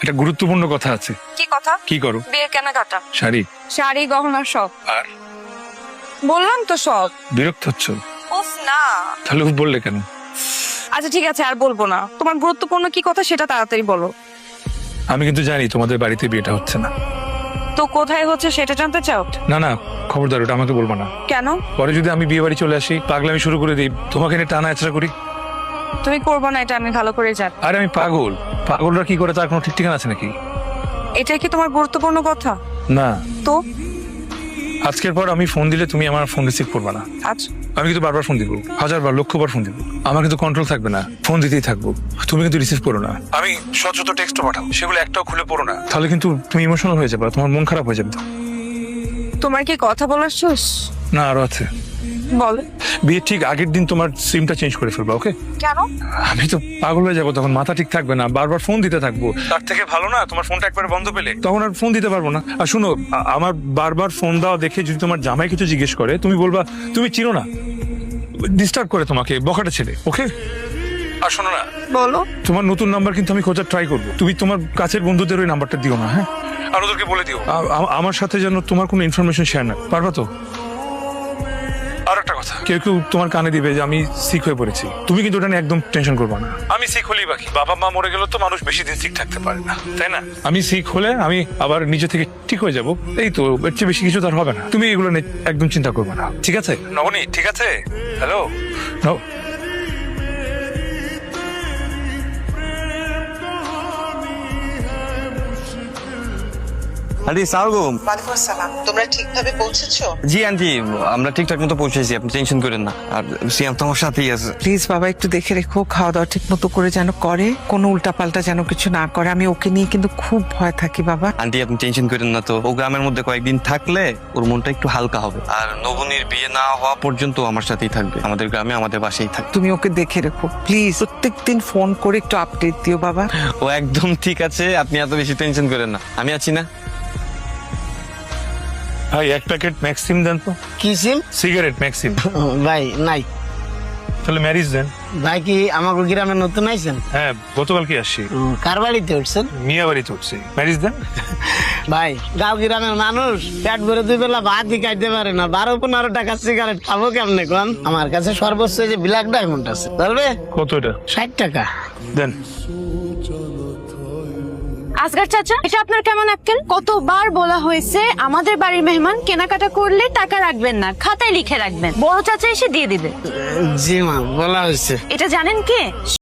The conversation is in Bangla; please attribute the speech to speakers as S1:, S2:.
S1: একটা গুরুত্বপূর্ণ কথা আছে।
S2: কি কথা?
S1: কি করো?
S2: বিয়ের কেনাকাটা,
S1: শাড়ি
S2: শাড়ি গহনা সব।
S1: আর
S2: বললাম তো সব।
S1: বিরক্ত হচ্ছ?
S2: উফ না।
S1: তাহলে বললে কেন?
S2: আচ্ছা ঠিক আছে, আর বলবো না। তোমার গুরুত্বপূর্ণ কি কথা সেটা তাড়াতাড়ি বলো।
S1: আমি কিন্তু জানি তোমাদের বাড়িতে বিয়েটা হচ্ছে না।
S2: তো কোথায় হচ্ছে সেটা জানতে চাও?
S1: না না, খবরদার, ওটা আমাকে বলবো না।
S2: কেন?
S1: পরে যদি আমি বিয়ে বাড়ি চলে আসি, পাগলামি শুরু করে দিই, তোমাকে নিয়ে টানা আছড়া করি।
S2: তুমি করবো না, এটা আমি ভালো করে জানি।
S1: আরে আমি পাগল, পাগলরা কি করে তার কোনো ঠিক ঠিকানা আছে নাকি?
S2: এটাই কি তোমার গুরুত্বপূর্ণ কথা?
S1: না।
S2: তো
S1: আজকের পর আমি ফোন দিলে তুমি আমার ফোন রিসিভ করবে না।
S2: আচ্ছা,
S1: আমি কিন্তু বারবার ফোন দিব, 1000বার 1,00,000বার ফোন দিব। আমার কিন্তু কন্ট্রোল থাকবে না, ফোন দিতেই থাকবো। তুমি কিন্তু রিসিভ করো না। আমি শত শত টেক্সট পাঠাবো, সেগুলো একটাও খুলে পড়ো না। তাহলে কিন্তু তুমি ইমোশনাল হয়ে যাবে, তোমার মন খারাপ হয়ে যাবে।
S2: তোমার কি কথা বলার শেষ?
S1: না, আরো আছে।
S2: বল।
S1: বিয়ের ঠিক আগের দিন তোমার সিমটা চেঞ্জ করে ফেলবো, ওকে?
S2: কেন?
S1: আমি তো পাগল হয়ে যাবো, তখন মাথা ঠিক থাকবে না, বারবার ফোন দিতে থাকবো। তার থেকে ভালো না তোমার ফোনটা একবার বন্ধ পেলে, তখন আর ফোন দিতে পারবো না। আর শুনো, আমার বারবার ফোন দেওয়া দেখে যদি তোমার জামাই কিছু জিজ্ঞেস করে, তুমি বলবা তুমি চিনো না, ডিস্টার্ব করে তোমাকে, বকাটা ছেলে, ওকে? আর শোনো না,
S2: বলো।
S1: তোমার নতুন নাম্বার কিন্তু আমি খোঁজার ট্রাই করবো। তুমি তোমার কাছের বন্ধুদের ওই নাম্বারটা দিও না, হ্যাঁ? আর ওদেরকে বলে দিও আমার সাথে যেন তোমার কোনো ইনফরমেশন শেয়ার না, পারবা তো? আর একটা কথা, কেউ কেউ তোমার কানে দিবে যে আমি সিক হয়ে পড়েছি, তুমি কিন্তু ওটা নিয়ে একদম টেনশন করবা না। আমি সিক হলেই বাকি, বাবা মা মরে গেলে তো মানুষ বেশি দিন সিক থাকতে পারে না, তাই না? আমি সিক হলে আমি আবার নিজে থেকে ঠিক হয়ে যাব, এই তো, এর চেয়ে বেশি কিছু তার হবে না। তুমি এগুলো নিয়ে একদম চিন্তা করবে না, ঠিক আছে নবনী? ঠিক আছে। হ্যালো।
S3: আন্টি সালাম।
S4: ওয়ালাইকুম আসসালাম। তোমরা ঠিকভাবে পৌঁছেছো?
S3: জি আন্টি, আমরা ঠিকঠাক মতো পৌঁছেছি, আপনি টেনশন করেন না। আর সিয়াম তো আমার সাথেই আছে।
S4: প্লিজ বাবা একটু দেখে রেখো, খাওয়া দাওয়া ঠিক মতো করে যেন করে, কোনো উল্টাপাল্টা যেন কিছু না করে। আমি ওকে নিয়ে কিন্তু খুব ভয় থাকি বাবা।
S3: আন্টি আপনি টেনশন করেন না তো, ও গ্রামের মধ্যে কয়েকদিন থাকলে ওর মনটা একটু হালকা হবে। আর নবনীর বিয়ে না হওয়া পর্যন্ত আমার সাথেই থাকবে, আমাদের গ্রামে আমাদের বাসায় থাকবে।
S4: তুমি ওকে দেখে রেখো প্লিজ, প্রত্যেকদিন ফোন করে একটু আপডেট দিও বাবা।
S3: ও একদম ঠিক আছে, আপনি এত বেশি টেনশন করেন না, আমি আছি না।
S1: ভাই, এক প্যাকেট ম্যাক্সিম দেন তো।
S5: কি সিম?
S1: Cigarette Maxim.
S5: ভাই নাই।
S1: তাহলে ম্যারিজ দেন।
S5: ভাই কি আমাকে গ্রামে নতুন আইছেন?
S1: হ্যাঁ, গতকাল কি আসছি,
S5: কার বাড়িতে উঠছেন?
S1: মিয়া বাড়িতে উঠছি। ম্যারিজ দেন।
S5: ভাই গাঁও গ্রামের মানুষ পেট ভরে 2 বেলা ভাতই খাইতে পারে না, 12-15 টাকা সিগারেট খাবো কেমনে কোন? আমার কাছে সর্বোচ্চ যে ব্ল্যাক ডায়মন্ড আছে, চলবে?
S1: কত এটা?
S5: 60 টাকা
S1: দেন।
S6: আসগার চাচা, এটা আপনার কেমন আক্কেল? কতবার বলা হয়েছে আমাদের বাড়ির মেহমান কেনাকাটা করলে টাকা রাখবেন না, খাতায় লিখে রাখবেন, বড় চাচা এসে দিয়ে দিবে।
S5: জি মা, বলা হয়েছে।
S6: এটা জানেন কে?